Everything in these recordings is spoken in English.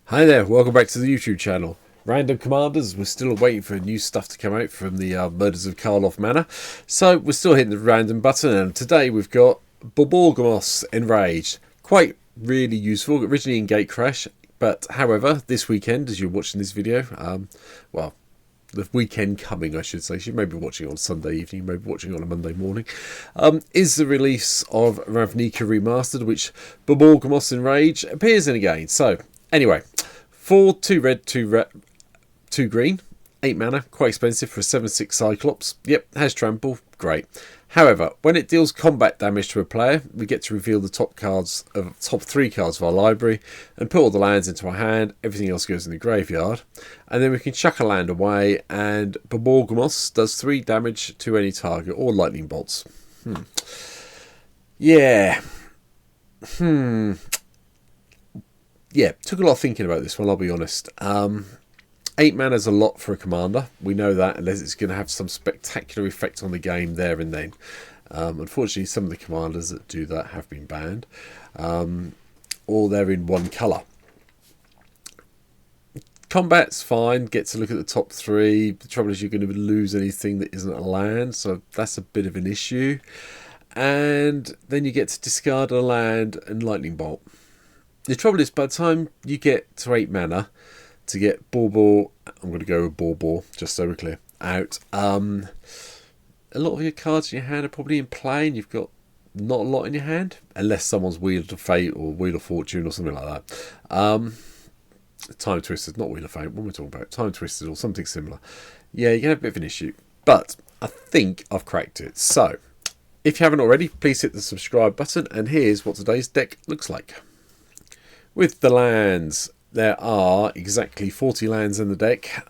Hi there, welcome back to the YouTube channel. Random Commanders, we're still waiting for new stuff to come out from the Murders of Karloff Manor. So we're still hitting the random button, and today we've got Borborygmos Enraged. Quite really useful, originally in Gatecrash, but however, this weekend, as you're watching this video, well, the weekend coming, I should say. You may be watching on Sunday evening, you may be watching on a Monday morning, is the release of Ravnica Remastered, which Borborygmos Enraged appears in again. So, anyway, for 2 red, 2 green, 8 mana, quite expensive for a 7/6 Cyclops. Yep, has trample, great. However, when it deals combat damage to a player, we get to reveal the top 3 cards of our library and put all the lands into our hand. Everything else goes in the graveyard, and then we can chuck a land away. And Borborygmos does 3 damage to any target or lightning bolts. Yeah. Yeah, took a lot of thinking about this one, I'll be honest. 8 mana is a lot for a commander. We know that, unless it's going to have some spectacular effect on the game there and then. Unfortunately, some of the commanders that do that have been banned. Or they're in one colour. Combat's fine, get to look at the top 3. The trouble is you're going to lose anything that isn't a land, so that's a bit of an issue. And then you get to discard a land and lightning bolt. The trouble is, by the time you get to 8 mana to get Borbor, I'm going to go with Borbor, just so we're clear, out, a lot of your cards in your hand are probably in play, and you've got not a lot in your hand, unless someone's Wheel of Fate or Wheel of Fortune or something like that. Time Twisted, not Wheel of Fate, what am I talking about? Time Twisted or something similar. Yeah, you can have a bit of an issue, but I think I've cracked it. So, if you haven't already, please hit the subscribe button, and here's what today's deck looks like. With the lands, there are exactly 40 lands in the deck.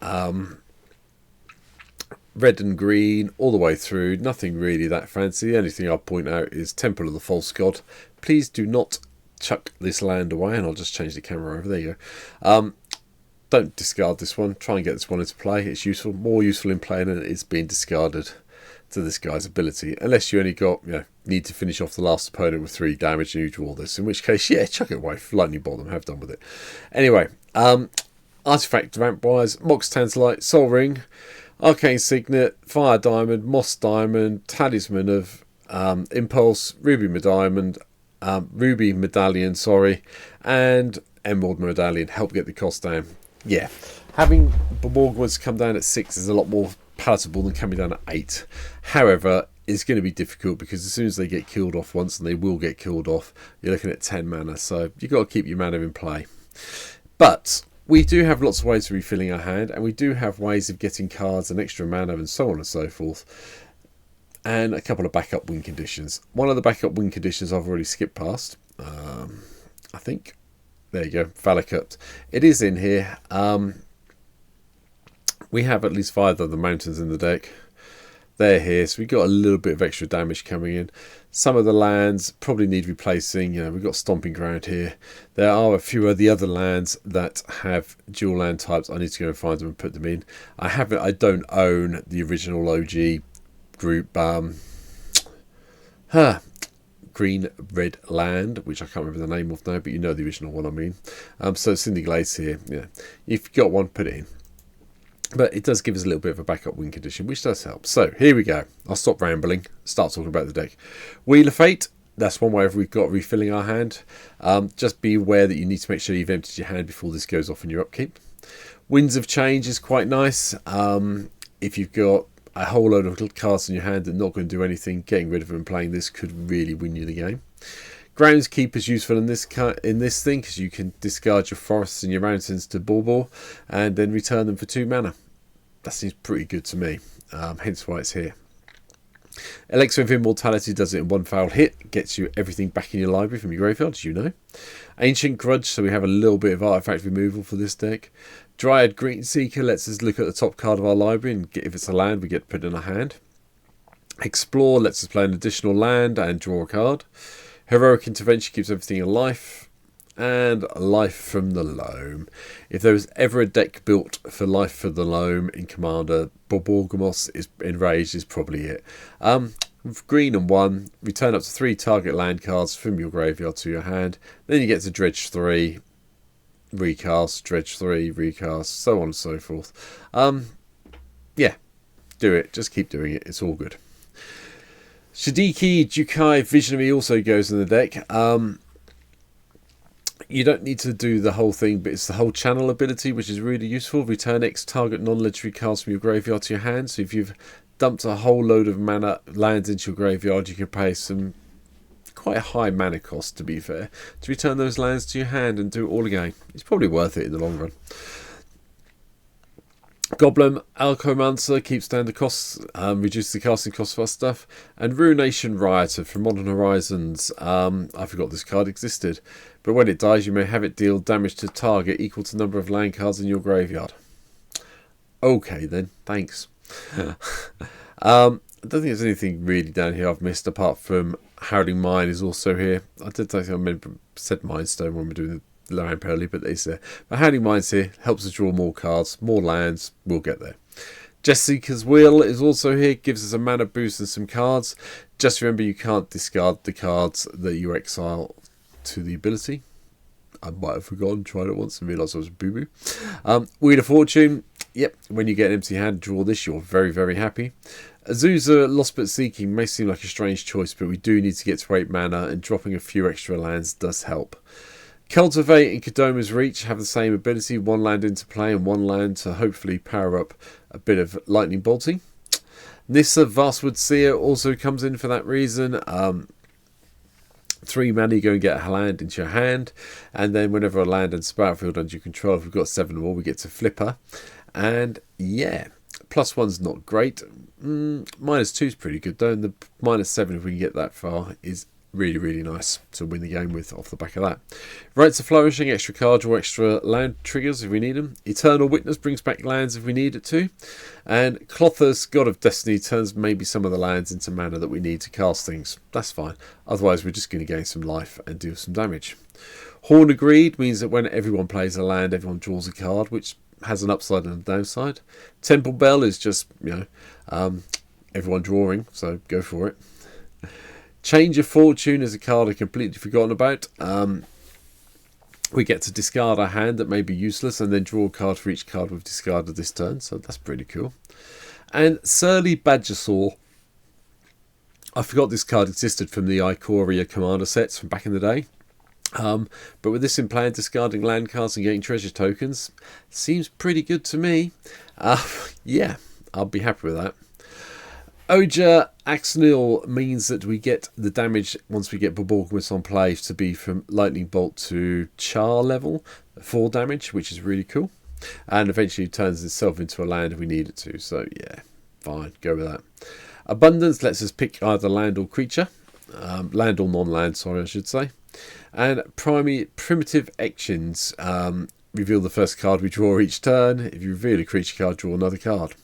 Red and green all the way through. Nothing really that fancy. The only thing I'll point out is Temple of the False God. Please do not chuck this land away. And I'll just change the camera over. There you go. Don't discard this one. Try and get this one into play. It's useful. More useful in play than it is being discarded to this guy's ability, unless you only got, need to finish off the last opponent with 3 damage and you draw this, in which case, yeah, chuck it away, lightning bolt them, have done with it. Anyway, artifact ramp wise, Mox Tantalite, Soul Ring, Arcane Signet, Fire Diamond, Moss Diamond, Talisman of Impulse, Ruby Medallion, and Emerald Medallion help get the cost down. Yeah, having Borborygmos come down at 6 is a lot more palatable than coming down at 8. However, it's going to be difficult because as soon as they get killed off once, and they will get killed off, you're looking at 10 mana, so you've got to keep your mana in play. But we do have lots of ways of refilling our hand, and we do have ways of getting cards and extra mana and so on and so forth, and a couple of backup win conditions. One of the backup win conditions I've already skipped past, I think. There you go, Valakut. It is in here. We have at least 5 of the mountains in the deck. They're here, so we've got a little bit of extra damage coming in. Some of the lands probably need replacing. We've got Stomping Ground here. There are a few of the other lands that have dual land types. I need to go and find them and put them in. I don't own the original OG group green red land, which I can't remember the name of now, but you know the original one I mean. So Cindy Glades here. Yeah, if you've got one, put it in. But it does give us a little bit of a backup win condition, which does help. So, here we go. I'll stop rambling, start talking about the deck. Wheel of Fate, that's one way we've got refilling our hand. Just be aware that you need to make sure you've emptied your hand before this goes off in your upkeep. Winds of Change is quite nice. If you've got a whole load of cards in your hand that are not going to do anything, getting rid of them and playing this could really win you the game. Groundskeeper is useful in this thing because you can discard your forests and your mountains to Borbor and then return them for 2 mana. That seems pretty good to me, hence why it's here. Elixir of Immortality does it in 1 foul hit, gets you everything back in your library from your graveyard, as you know. Ancient Grudge, so we have a little bit of artifact removal for this deck. Dryad Green Seeker lets us look at the top card of our library and if it's a land, we get to put it in our hand. Explore lets us play an additional land and draw a card. Heroic Intervention keeps everything alive. And Life from the Loam. If there was ever a deck built for Life from the Loam in Commander, Borborygmos is Enraged is probably it. Green and 1, return up to 3 target land cards from your graveyard to your hand. Then you get to dredge 3. recast, dredge 3, recast, so on and so forth. Yeah, do it. Just keep doing it. It's all good. Shidiki Jukai Visionary also goes in the deck. You don't need to do the whole thing, but it's the whole channel ability, which is really useful. Return X target non-legendary cards from your graveyard to your hand. So if you've dumped a whole load of mana lands into your graveyard, you can pay some quite a high mana cost, to be fair, to return those lands to your hand and do it all again. It's probably worth it in the long run. Goblin Alchomancer keeps down the costs, reduces the casting cost for our stuff. And Ruination Rioter from Modern Horizons. I forgot this card existed. But when it dies, you may have it deal damage to target equal to the number of land cards in your graveyard. Okay then, thanks. I don't think there's anything really down here I've missed apart from Howling Mine is also here. I did think I said Mindstone when we were doing the land early, but it's there. But Howling Mine's here, helps us draw more cards, more lands, we'll get there. Jessica's Will is also here, gives us a mana boost and some cards. Just remember you can't discard the cards that you exile to the ability. I might have forgotten, tried it once and realised I was a boo-boo. Wheel of Fortune, yep, when you get an empty hand, draw this, you're very, very happy. Azusa Lost But Seeking may seem like a strange choice, but we do need to get to 8 mana, and dropping a few extra lands does help. Cultivate and Kodoma's Reach have the same ability, 1 land into play and 1 land to hopefully power up a bit of lightning bolting. Nissa Vastwood Seer also comes in for that reason. 3 mana, you go and get a land into your hand, and then whenever a land and battlefield under your control, if we've got 7 or more, we get to flip her. And yeah, +1's not great. -2 is pretty good though, and the -7, if we can get that far, is really, really nice to win the game with off the back of that. Rites of Flourishing, extra cards or extra land triggers if we need them. Eternal Witness brings back lands if we need it to. And Clothos, God of Destiny, turns maybe some of the lands into mana that we need to cast things. That's fine. Otherwise, we're just going to gain some life and do some damage. Horn of Greed means that when everyone plays a land, everyone draws a card, which has an upside and a downside. Temple Bell is just, everyone drawing, so go for it. Change of Fortune is a card I've completely forgotten about. We get to discard a hand that may be useless and then draw a card for each card we've discarded this turn, so that's pretty cool. And Surly Badgersaw. I forgot this card existed from the Ikoria Commander sets from back in the day. But with this in play, discarding land cards and getting treasure tokens seems pretty good to me. Yeah, I'll be happy with that. Oja Axnil means that we get the damage once we get Borborygmos on play to be from Lightning Bolt to Char level, 4 damage, which is really cool. And eventually turns itself into a land if we need it to. So yeah, fine, go with that. Abundance lets us pick either land or creature. Land or non-land, sorry, I should say. And Primitive Actions reveal the first card we draw each turn. If you reveal a creature card, draw another card.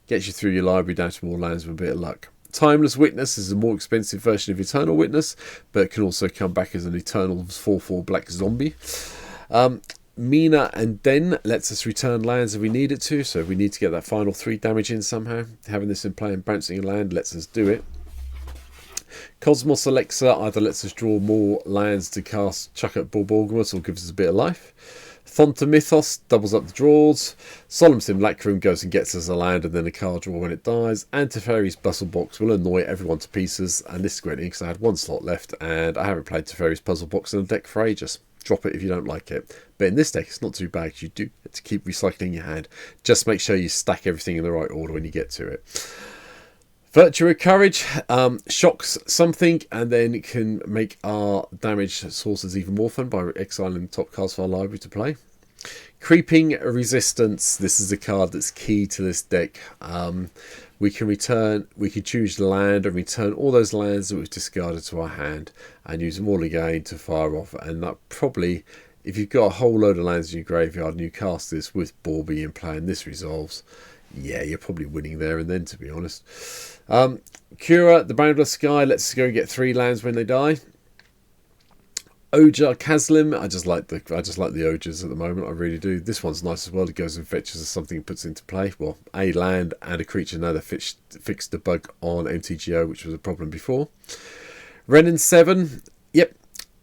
Gets you through your library down to more lands with a bit of luck. Timeless Witness is a more expensive version of Eternal Witness, but it can also come back as an Eternal 4/4 black zombie. Mina and Den lets us return lands if we need it to, so if we need to get that final 3 damage in somehow, having this in play and bouncing a land lets us do it. Cosmos Alexa either lets us draw more lands to cast, chuck at Borborygmos, or gives us a bit of life. Thonta Mythos doubles up the draws. Solemn Simulacrum goes and gets us a land and then a card draw when it dies. And Teferi's Puzzle Box will annoy everyone to pieces. And this is great because I had 1 slot left and I haven't played Teferi's Puzzle Box in a deck for ages. Drop it if you don't like it. But in this deck, it's not too bad because you do get to keep recycling your hand. Just make sure you stack everything in the right order when you get to it. Virtue of Courage shocks something and then can make our damage sources even more fun by exiling the top cards of our library to play. Creeping Resistance. This is a card that's key to this deck. We can choose land and return all those lands that we've discarded to our hand and use them all again to fire off. And that probably, if you've got a whole load of lands in your graveyard and you cast this with Borby in play and this resolves, yeah, you're probably winning there and then, to be honest. Kura, the Boundless Sky, lets us go and get 3 lands when they die. Oja Kaslim, I just like the Ojas at the moment, I really do. This one's nice as well. It goes and fetches us something and puts into play. Well, a land and a creature. Now they fixed the bug on MTGO, which was a problem before. Renin 7, yep.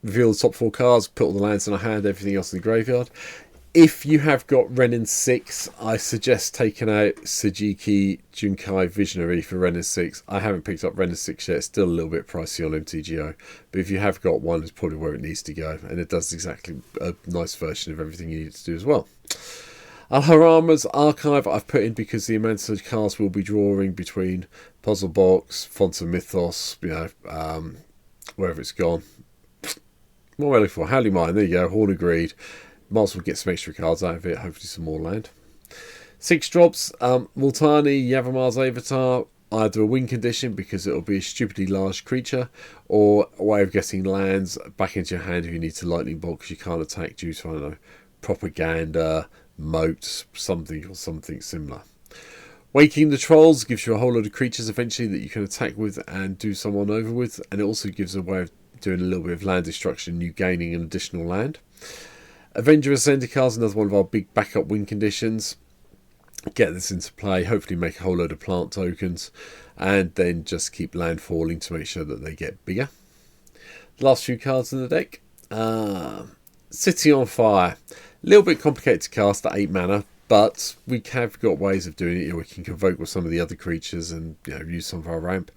reveal the top 4 cards, put all the lands in our hand, everything else in the graveyard. If you have got Renin 6, I suggest taking out Sajiki Junkai Visionary for Renin 6. I haven't picked up Renin 6 yet, it's still a little bit pricey on MTGO. But if you have got one, it's probably where it needs to go. And it does exactly a nice version of everything you need to do as well. Al-Harama's Archive I've put in because the amount of cards we'll be drawing between Puzzle Box, Fonts of Mythos, wherever it's gone. What am I looking for? Howly Mine, there you go, Horn of Greed. Might as well get some extra cards out of it, hopefully some more land. 6 drops, Multani, Yavimars Avatar, either a win condition because it'll be a stupidly large creature, or a way of getting lands back into your hand if you need to lightning bolt because you can't attack due to, I don't know, propaganda, moat, something or something similar. Waking the Trolls gives you a whole load of creatures eventually that you can attack with and do someone over with, and it also gives a way of doing a little bit of land destruction, you gaining an additional land. Avenger Ascendicar is another one of our big backup win conditions. Get this into play, hopefully make a whole load of plant tokens, and then just keep land falling to make sure that they get bigger. The last few cards in the deck. City on Fire. A little bit complicated to cast at 8 mana, but we have got ways of doing it. We can convoke with some of the other creatures and use some of our ramp.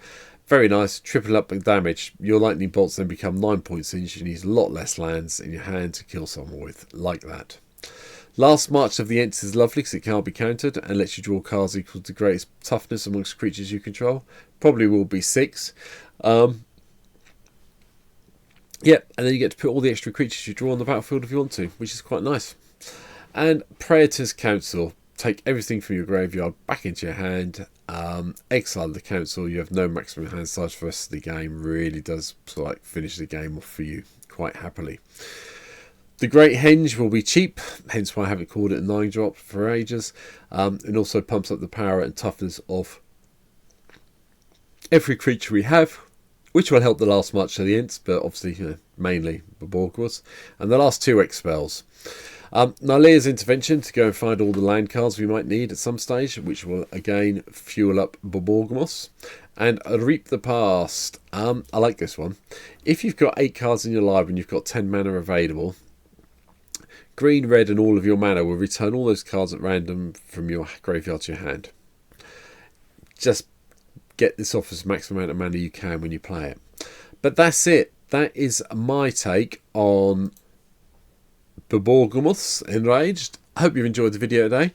Very nice, triple up damage. Your lightning bolts then become 9 points each. You need a lot less lands in your hand to kill someone with, like that. Last March of the Ents is lovely because it can't be countered and lets you draw cards equal to greatest toughness amongst creatures you control. Probably will be 6. And then you get to put all the extra creatures you draw on the battlefield if you want to, which is quite nice. And Praetor's Council. Take everything from your graveyard back into your hand, exile the council. You have no maximum hand size for the rest of the game. Really does sort of like finish the game off for you quite happily. The Great Henge will be cheap, hence why I haven't called it a 9-drop for ages. It also pumps up the power and toughness of every creature we have, which will help the last March of the Ents, but obviously mainly Borborygmos. And the last 2 Expels. Nylea's Intervention to go and find all the land cards we might need at some stage, which will again fuel up Borborygmos. And Reap the Past. I like this one. If you've got 8 cards in your library and you've got 10 mana available, green, red and all of your mana will return all those cards at random from your graveyard to your hand. Just get this off as maximum amount of mana you can when you play it. But that's it. That is my take on Borborygmos Enraged. I hope you've enjoyed the video today.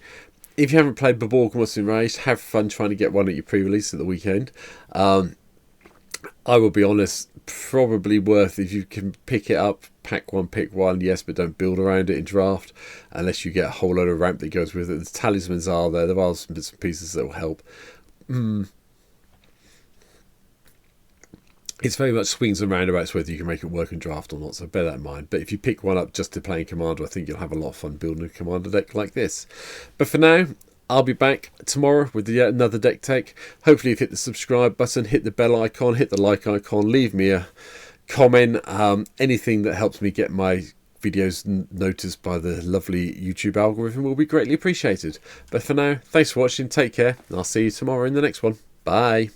If you haven't played Borborygmos Enraged, have fun trying to get one at your pre-release at the weekend. I will be honest, probably worth, if you can pick it up, pack one, pick one, yes, but don't build around it in draft unless you get a whole load of ramp that goes with it. The talismans are there are some bits and pieces that will help. It's very much swings and roundabouts whether you can make it work in draft or not, so bear that in mind. But if you pick one up just to play in Commander, I think you'll have a lot of fun building a Commander deck like this. But for now, I'll be back tomorrow with yet another deck tech. Hopefully you've hit the subscribe button, hit the bell icon, hit the like icon, leave me a comment, anything that helps me get my videos noticed by the lovely YouTube algorithm will be greatly appreciated. But for now, thanks for watching, take care, and I'll see you tomorrow in the next one. Bye.